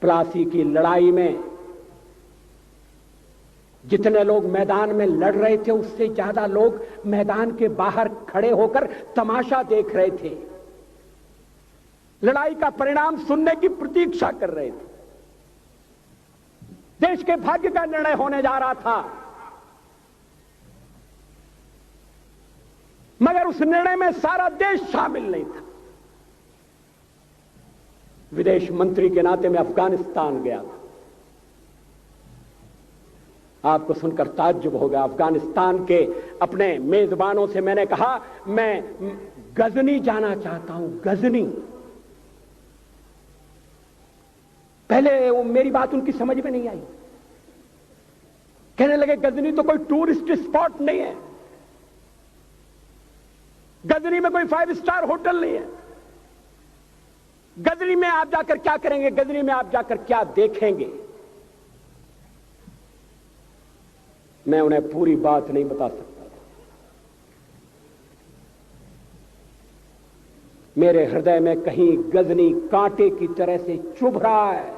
प्लासी की लड़ाई में जितने लोग मैदान में लड़ रहे थे उससे ज्यादा लोग मैदान के बाहर खड़े होकर तमाशा देख रहे थे, लड़ाई का परिणाम सुनने की प्रतीक्षा कर रहे थे। देश के भाग्य का निर्णय होने जा रहा था, मगर उस निर्णय में सारा देश शामिल नहीं था। विदेश मंत्री के नाते मैं अफगानिस्तान गया था। आपको सुनकर ताज्जुब होगा, अफगानिस्तान के अपने मेजबानों से मैंने कहा मैं गजनी जाना चाहता हूं, गजनी। पहले वो मेरी बात उनकी समझ में नहीं आई, कहने लगे गजनी तो कोई टूरिस्ट स्पॉट नहीं है, गजनी में कोई 5 स्टार होटल नहीं है, गजनी में आप जाकर क्या करेंगे, गजनी में आप जाकर क्या देखेंगे। मैं उन्हें पूरी बात नहीं बता सकता था। मेरे हृदय में कहीं गजनी कांटे की तरह से चुभ रहा है।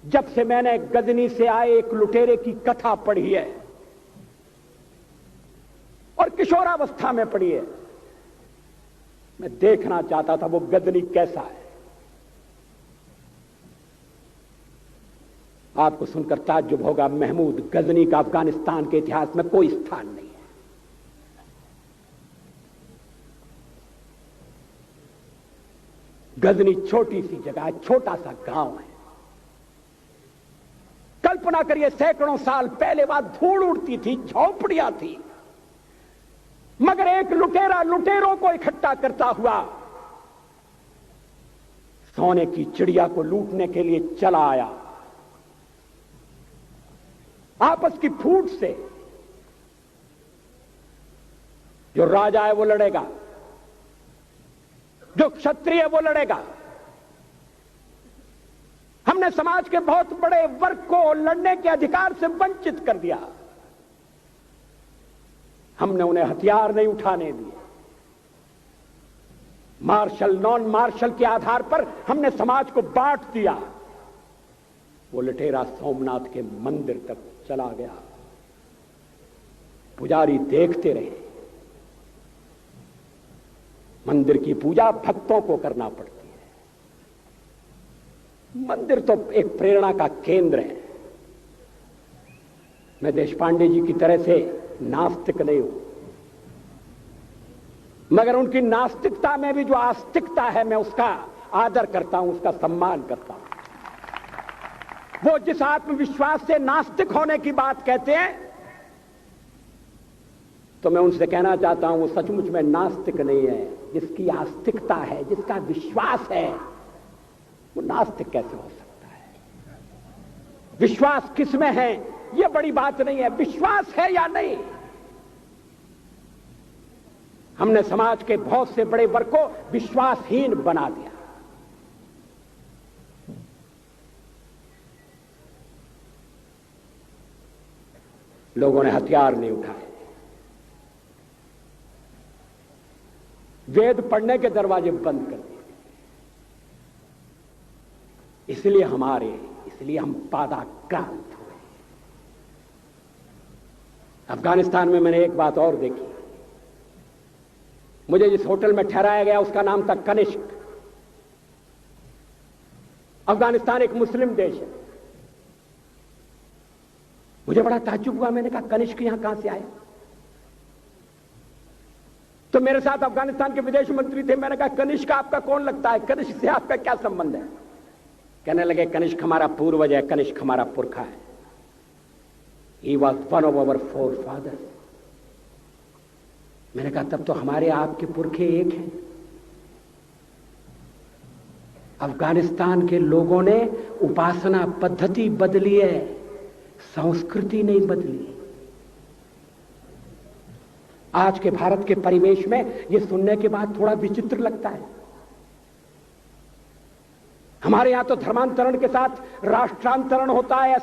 जब से मैंने गजनी से आए एक लुटेरे की कथा पढ़ी है और किशोरावस्था में पढ़ी है, मैं देखना चाहता था वो गजनी कैसा है। आपको सुनकर ताज्जुब होगा, महमूद गजनी का अफगानिस्तान के इतिहास में कोई स्थान नहीं है। गजनी छोटी सी जगह है, छोटा सा गांव है। कल्पना करिए सैकड़ों साल पहले वहां धूल उड़ती थी, झोंपड़ियां थी, मगर एक लुटेरा लुटेरों को इकट्ठा करता हुआ सोने की चिड़िया को लूटने के लिए चला आया। आपस की फूट से जो राजा है वो लड़ेगा, जो क्षत्रिय है वो लड़ेगा। हमने समाज के बहुत बड़े वर्ग को लड़ने के अधिकार से वंचित कर दिया। हमने उन्हें हथियार नहीं उठाने दिए। मार्शल नॉन मार्शल के आधार पर हमने समाज को बांट दिया। वो लुटेरा सोमनाथ के मंदिर तक चला गया। पुजारी देखते रहे। मंदिर की पूजा भक्तों को करना पड़ती है। मंदिर तो एक प्रेरणा का केंद्र है। मैं देशपांडे जी की तरह से नास्तिक नहीं हूं, मगर उनकी नास्तिकता में भी जो आस्तिकता है मैं उसका आदर करता हूं, उसका सम्मान करता हूं। वो जिस आत्मविश्वास से नास्तिक होने की बात कहते हैं, तो मैं उनसे कहना चाहता हूं वो सचमुच में नास्तिक नहीं है। जिसकी आस्तिकता है, जिसका विश्वास है, वो नास्तिक कैसे हो सकता है? विश्वास किसमें है यह बड़ी बात नहीं है, विश्वास है या नहीं। हमने समाज के बहुत से बड़े वर्ग को विश्वासहीन बना दिया। लोगों ने हथियार नहीं उठाए, वेद पढ़ने के दरवाजे बंद कर दिए। इसलिए हम पादाक्रांत हुए। अफगानिस्तान में मैंने एक बात और देखी। मुझे जिस होटल में ठहराया गया उसका नाम था कनिष्क। अफगानिस्तान एक मुस्लिम देश है। मुझे बड़ा ताज्जुब हुआ। मैंने कहा कनिष्क यहां कहां से आया? तो मेरे साथ अफगानिस्तान के विदेश मंत्री थे। मैंने कहा कनिष्क आपका कौन लगता है? कनिष्क से आपका क्या संबंध है? कहने लगे कनिष्क हमारा पूर्वज है, कनिष्क हमारा पुरखा है। He was one of our forefathers। मैंने कहा तब तो हमारे आपके पुरखे एक हैं। अफगानिस्तान के लोगों ने उपासना पद्धति बदली है, संस्कृति नहीं बदली। आज के भारत के परिवेश में यह सुनने के बाद थोड़ा विचित्र लगता है। हमारे यहां तो धर्मांतरण के साथ राष्ट्रांतरण होता है,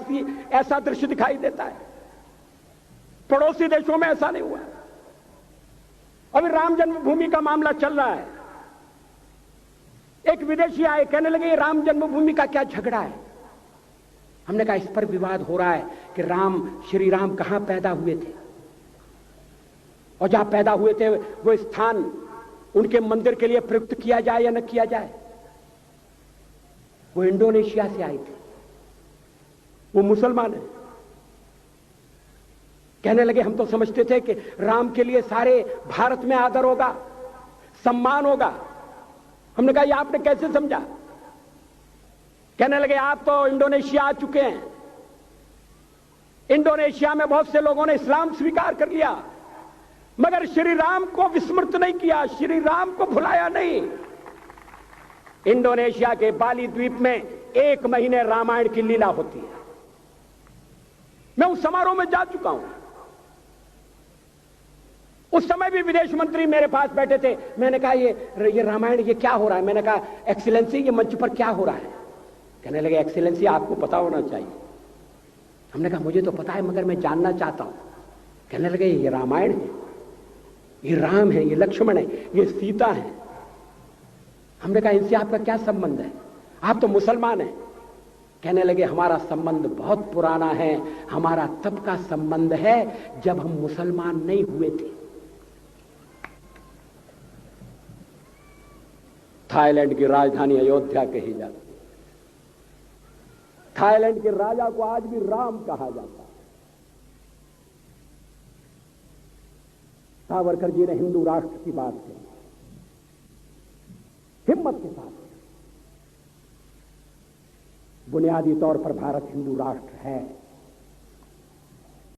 ऐसा दृश्य दिखाई देता है। पड़ोसी देशों में ऐसा नहीं हुआ। अभी राम जन्मभूमि का मामला चल रहा है। एक विदेशी आए, कहने लगे राम जन्मभूमि का क्या झगड़ा है। हमने कहा इस पर विवाद हो रहा है कि श्री राम कहां पैदा हुए थे, और जहां पैदा हुए थे वो स्थान उनके मंदिर के लिए प्रयुक्त किया जाए या न किया जाए। वो इंडोनेशिया से आए थे, वो मुसलमान है। कहने लगे हम तो समझते थे कि राम के लिए सारे भारत में आदर होगा, सम्मान होगा। हमने कहा ये आपने कैसे समझा। कहने लगे आप तो इंडोनेशिया आ चुके हैं, इंडोनेशिया में बहुत से लोगों ने इस्लाम स्वीकार कर लिया, मगर श्री राम को विस्मृत नहीं किया, श्री राम को भुलाया नहीं। इंडोनेशिया के बाली द्वीप में 1 महीने रामायण की लीला होती है। मैं उस समारोह में जा चुका हूं। उस समय भी विदेश मंत्री मेरे पास बैठे थे। मैंने कहा ये रामायण ये क्या हो रहा है। मैंने कहा एक्सीलेंसी ये मंच पर क्या हो रहा है। कहने लगे एक्सीलेंसी आपको पता होना चाहिए। हमने कहा मुझे तो पता है मगर मैं जानना चाहता हूं। कहने लगे ये रामायण है, ये राम है, ये लक्ष्मण है, ये सीता है। हमने कहा इनसे आपका क्या संबंध है, आप तो मुसलमान हैं। कहने लगे हमारा संबंध बहुत पुराना है, हमारा तब का संबंध है जब हम मुसलमान नहीं हुए थे। थाईलैंड की राजधानी अयोध्या कही जाती है। थाईलैंड के राजा को आज भी राम कहा जाता है। सावरकर जी ने हिंदू राष्ट्र की बात कही, हिम्मत के साथ। बुनियादी तौर पर भारत हिंदू राष्ट्र है।